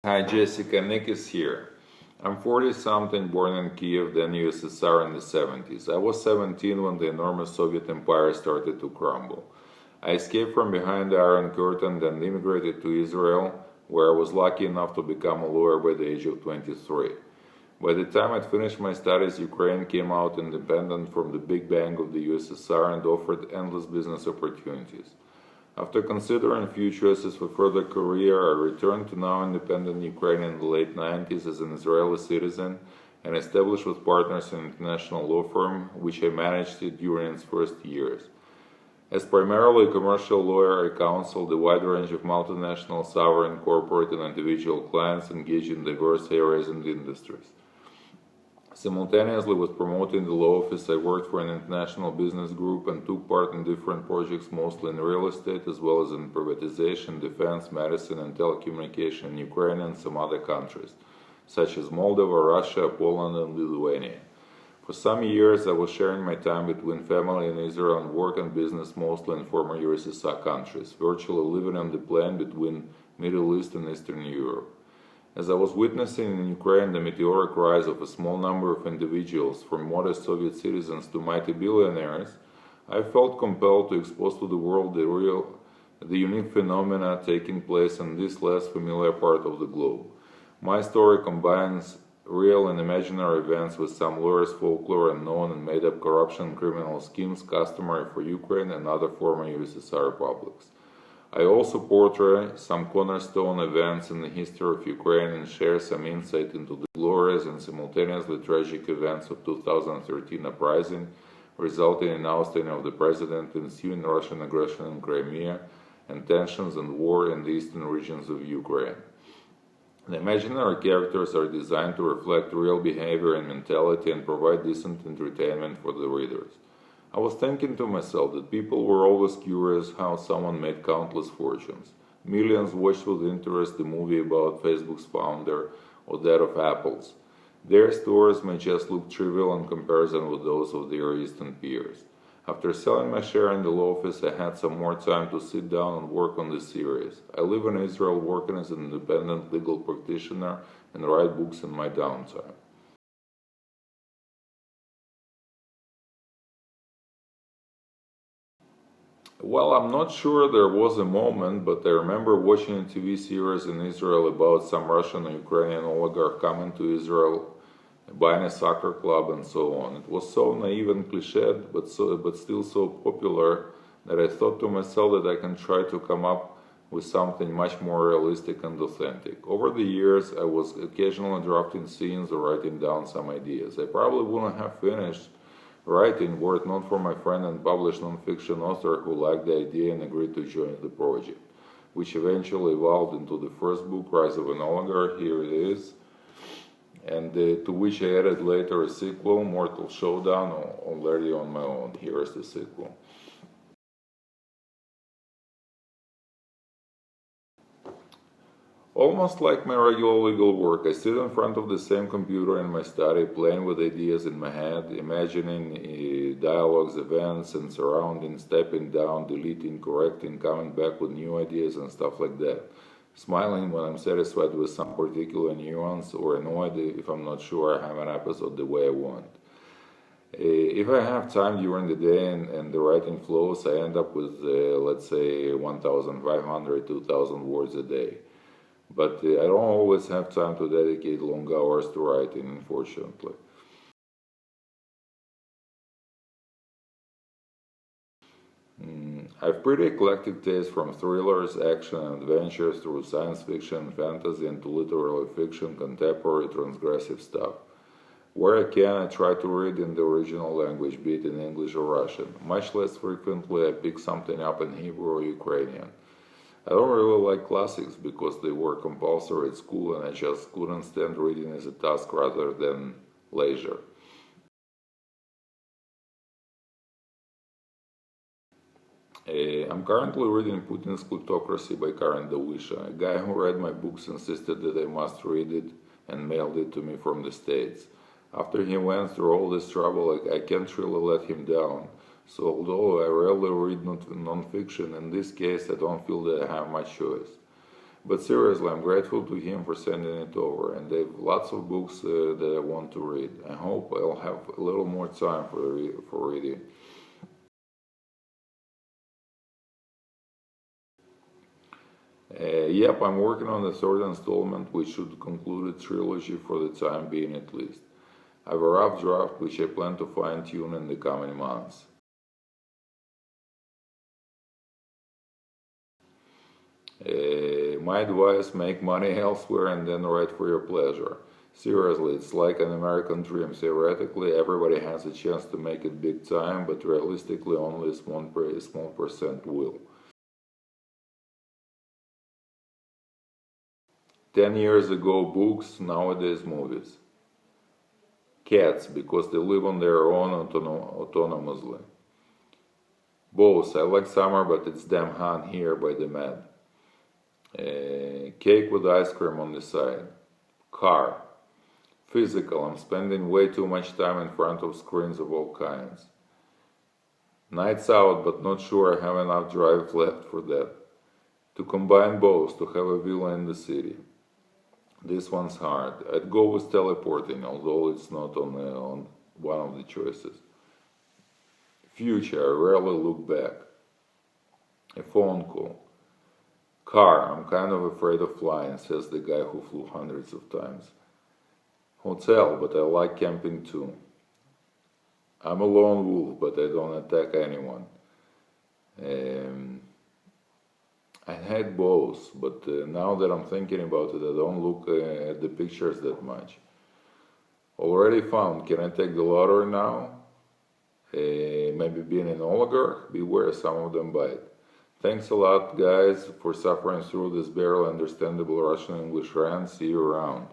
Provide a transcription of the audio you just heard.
Hi Jessica, Nick is here. I'm 40-something, born in Kiev, then USSR in the 70s. I was 17 when the enormous Soviet Empire started to crumble. I escaped from behind the Iron Curtain, then immigrated to Israel, where I was lucky enough to become a lawyer by the age of 23. By the time I'd finished my studies, Ukraine came out independent from the Big Bang of the USSR and offered endless business opportunities. After considering few choices for further career, I returned to now independent Ukraine in the late 90s as an Israeli citizen and established with partners an international law firm, which I managed during its first years. As primarily a commercial lawyer, I counseled a wide range of multinational, sovereign, corporate, and individual clients engaged in diverse areas and industries. Simultaneously with promoting the law office, I worked for an international business group and took part in different projects, mostly in real estate as well as in privatization, defense, medicine, and telecommunication in Ukraine and some other countries, such as Moldova, Russia, Poland, and Lithuania. For some years, I was sharing my time between family in Israel and work and business, mostly in former USSR countries, virtually living on the plane between Middle East and Eastern Europe. As I was witnessing in Ukraine the meteoric rise of a small number of individuals, from modest Soviet citizens to mighty billionaires, I felt compelled to expose to the world the unique phenomena taking place in this less familiar part of the globe. My story combines real and imaginary events with some lawyers' folklore and known and made-up corruption and criminal schemes customary for Ukraine and other former USSR republics. I also portray some cornerstone events in the history of Ukraine and share some insight into the glorious and simultaneously tragic events of 2013 uprising, resulting in ousting of the president, ensuing Russian aggression in Crimea, and tensions and war in the eastern regions of Ukraine. The imaginary characters are designed to reflect real behavior and mentality and provide decent entertainment for the readers. I was thinking to myself that people were always curious how someone made countless fortunes. Millions watched with interest the movie about Facebook's founder or that of Apple's. Their stories may just look trivial in comparison with those of their Eastern peers. After selling my share in the law office, I had some more time to sit down and work on the series. I live in Israel working as an independent legal practitioner and write books in my downtime. Well, I'm not sure there was a moment, but I remember watching a TV series in Israel about some Russian or Ukrainian oligarch coming to Israel, buying a soccer club, and so on. It was so naive and cliched, but still so popular that I thought to myself that I can try to come up with something much more realistic and authentic. Over the years, I was occasionally drafting scenes or writing down some ideas. I probably wouldn't have finished writing were it not for my friend and published non-fiction author who liked the idea and agreed to join the project, which eventually evolved into the first book, Rise of an Oligarch. Here it is, and to which I added later a sequel, Mortal Showdown, already on my own. Here is the sequel. Almost like my regular legal work, I sit in front of the same computer in my study, playing with ideas in my head, imagining dialogues, events, and surroundings, stepping down, deleting, correcting, coming back with new ideas and stuff like that. Smiling when I'm satisfied with some particular nuance, or annoyed if I'm not sure I have an episode the way I want. If I have time during the day and the writing flows, I end up with, let's say, 1,500, 2,000 words a day. But I don't always have time to dedicate long hours to writing, unfortunately. I've pretty eclectic taste, from thrillers, action, and adventures through science fiction, fantasy, and to literary fiction, contemporary, transgressive stuff. Where I can, I try to read in the original language, be it in English or Russian. Much less frequently, I pick something up in Hebrew or Ukrainian. I don't really like classics because they were compulsory at school and I just couldn't stand reading as a task rather than leisure. I'm currently reading Putin's Kleptocracy by Karen Dawisha. A guy who read my books insisted that I must read it and mailed it to me from the States. After he went through all this trouble, I can't really let him down. So although I rarely read non-fiction, in this case I don't feel that I have much choice. But seriously, I'm grateful to him for sending it over, and they've lots of books that I want to read. I hope I'll have a little more time for reading. Yep, I'm working on the third installment, which should conclude a trilogy for the time being at least. I have a rough draft which I plan to fine-tune in the coming months. My advice, make money elsewhere and then write for your pleasure. Seriously, it's like an American dream. Theoretically, everybody has a chance to make it big time, but realistically, only a small percent will. 10 years ago, books, nowadays, movies. Cats, because they live on their own autonomously. Both, I like summer, but it's damn hot here by the Med. Cake with ice cream on the side. Car. Physical, I'm spending way too much time in front of screens of all kinds. Nights out, but not sure I have enough drive left for that. To combine both, to have a villa in the city. This one's hard. I'd go with teleporting, although it's not on one of the choices. Future, I rarely look back. A phone call. Car, I'm kind of afraid of flying, says the guy who flew hundreds of times. Hotel, but I like camping too. I'm a lone wolf, but I don't attack anyone. I had both, but now that I'm thinking about it, I don't look at the pictures that much. Already found, can I take the lottery now? Maybe being an oligarch? Beware, some of them bite. Thanks a lot, guys, for suffering through this barely understandable Russian English rant. See you around.